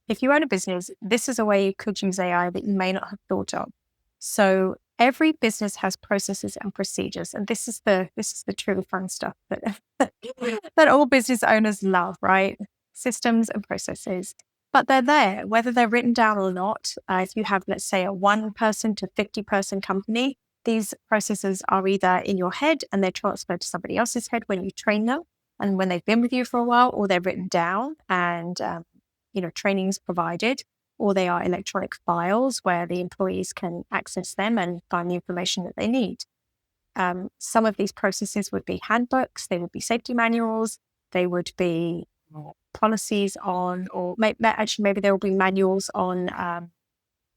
if you own a business, this is a way you could use AI that you may not have thought of. So every business has processes and procedures, and this is the truly fun stuff that that all business owners love, right? Systems and processes, but they're there whether they're written down or not. If you have, let's say, a 1-person to 50-person company, these processes are either in your head and they're transferred to somebody else's head when you train them, and when they've been with you for a while, or they're written down and training is provided, or they are electronic files where the employees can access them and find the information that they need. Some of these processes would be handbooks, they would be safety manuals, they would be policies on, or maybe there will be manuals on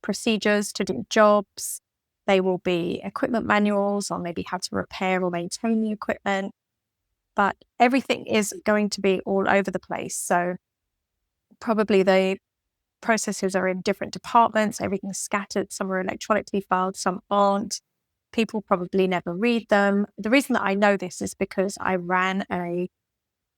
procedures to do jobs. They will be equipment manuals on maybe how to repair or maintain the equipment. But everything is going to be all over the place. So probably the processes are in different departments, everything's scattered, some are electronically filed, some aren't. People probably never read them. The reason that I know this is because I ran a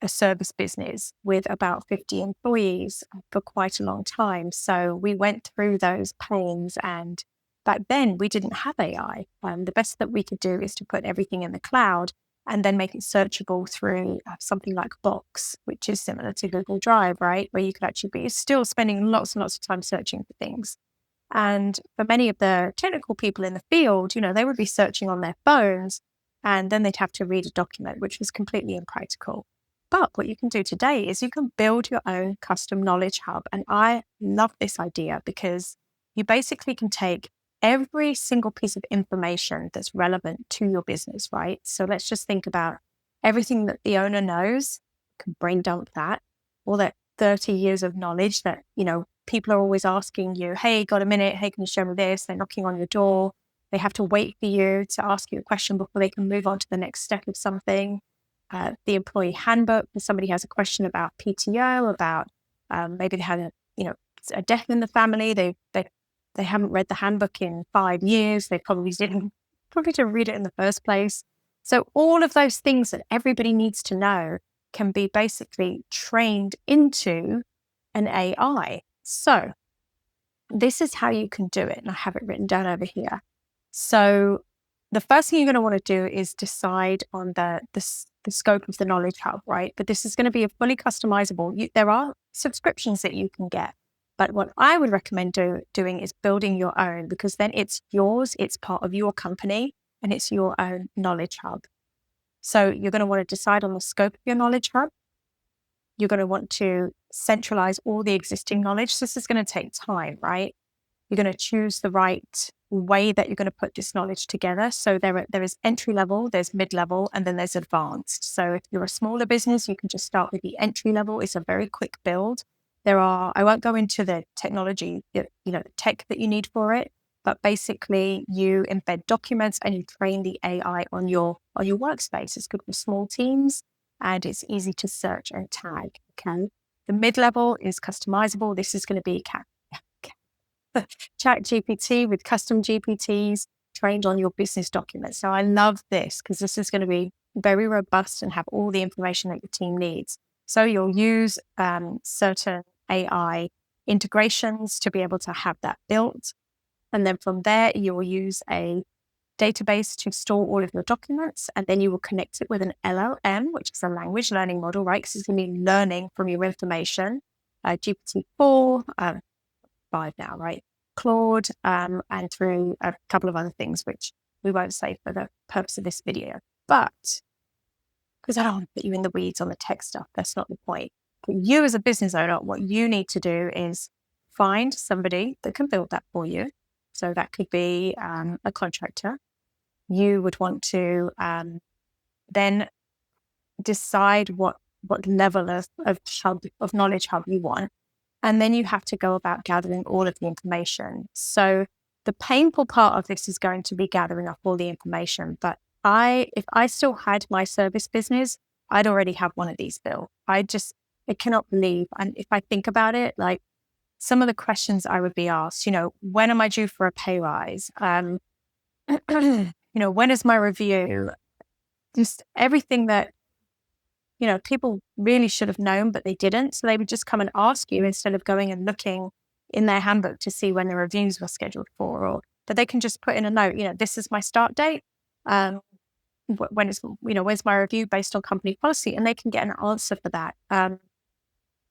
service business with about 50 employees for quite a long time. So we went through those pains, and back then we didn't have AI. The best that we could do is to put everything in the cloud and then make it searchable through something like Box, which is similar to Google Drive, right? Where you could actually be still spending lots and lots of time searching for things. And for many of the technical people in the field, they would be searching on their phones, and then they'd have to read a document, which was completely impractical. But what you can do today is you can build your own custom knowledge hub. And I love this idea because you basically can take every single piece of information that's relevant to your business, right? So let's just think about everything that the owner knows, can brain dump that, all that 30 years of knowledge that, people are always asking you, hey, got a minute? Hey, can you show me this? They're knocking on your door. They have to wait for you to ask you a question before they can move on to the next step of something. The employee handbook, if somebody has a question about PTO, about maybe they had a death in the family, they haven't read the handbook in 5 years, they probably didn't read it in the first place. So all of those things that everybody needs to know can be basically trained into an AI. So this is how you can do it, and I have it written down over here. So the first thing you're going to want to do is decide on the scope of the knowledge hub, right? But this is going to be a fully customizable. There are subscriptions that you can get, but what I would recommend doing is building your own, because then it's yours, it's part of your company, and it's your own knowledge hub. So you're going to want to decide on the scope of your knowledge hub. You're going to want to centralize all the existing knowledge. So this is going to take time, right? You're going to choose the right way that you're going to put this knowledge together. So there is entry level, there's mid-level, and then there's advanced. So if you're a smaller business, you can just start with the entry level. It's a very quick build. I won't go into the technology, the tech that you need for it, but basically you embed documents and you train the AI on your workspace. It's good for small teams and it's easy to search and tag. Okay. The mid-level is customizable. This is going to be Chat GPT with custom GPTs trained on your business documents. So I love this because this is going to be very robust and have all the information that your team needs. So you'll use certain AI integrations to be able to have that built. And then from there, you will use a database to store all of your documents. And then you will connect it with an LLM, which is a language learning model, right? Because it's going to be learning from your information. GPT-4, 5 now, right? Claude, and through a couple of other things, which we won't say for the purpose of this video. But because I don't want to put you in the weeds on the tech stuff, that's not the point. But you as a business owner, what you need to do is find somebody that can build that for you. So that could be a contractor. You would want to then decide what level of knowledge hub you want. And then you have to go about gathering all of the information. So the painful part of this is going to be gathering up all the information. But if I still had my service business, I'd already have one of these built. I cannot believe. And if I think about it, like some of the questions I would be asked, when am I due for a pay rise? When is my review? Just everything that people really should have known, but they didn't. So they would just come and ask you instead of going and looking in their handbook to see when the reviews were scheduled for, or that they can just put in a note, this is my start date. When is, where's my review based on company policy? And they can get an answer for that.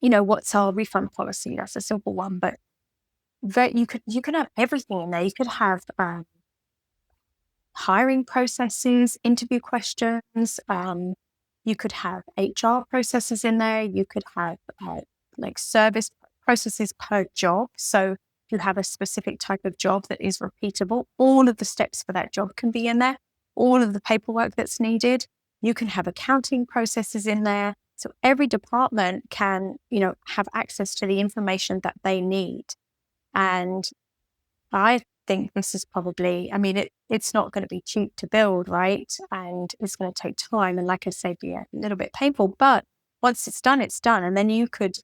What's our refund policy? That's a simple one, but you could have everything in there. You could have hiring processes, interview questions. You could have HR processes in there. You could have service processes per job. So if you have a specific type of job that is repeatable, all of the steps for that job can be in there. All of the paperwork that's needed. You can have accounting processes in there. So every department can, have access to the information that they need. And I think this is probably, it's not going to be cheap to build, right? And it's going to take time. And like I say, be a little bit painful, but once it's done, it's done. And then you could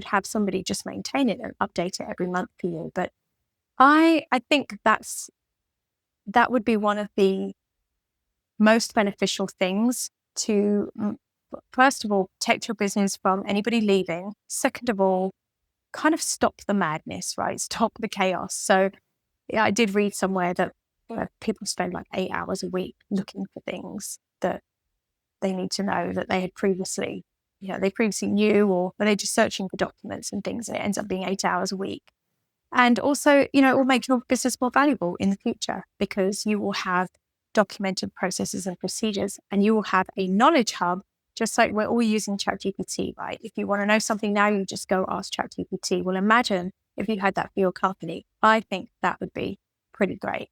have somebody just maintain it and update it every month for you. But I think that would be one of the most beneficial things to, first of all, protect your business from anybody leaving. Second of all, kind of stop the madness, right? Stop the chaos. So I did read somewhere that people spend like 8 hours a week looking for things that they need to know that they had previously, they previously knew, or they're just searching for documents and things, and it ends up being 8 hours a week. And also, it will make your business more valuable in the future because you will have documented processes and procedures, and you will have a knowledge hub, just like we're all using ChatGPT, right? If you want to know something now, you just go ask ChatGPT. Well, imagine if you had that for your company. I think that would be pretty great.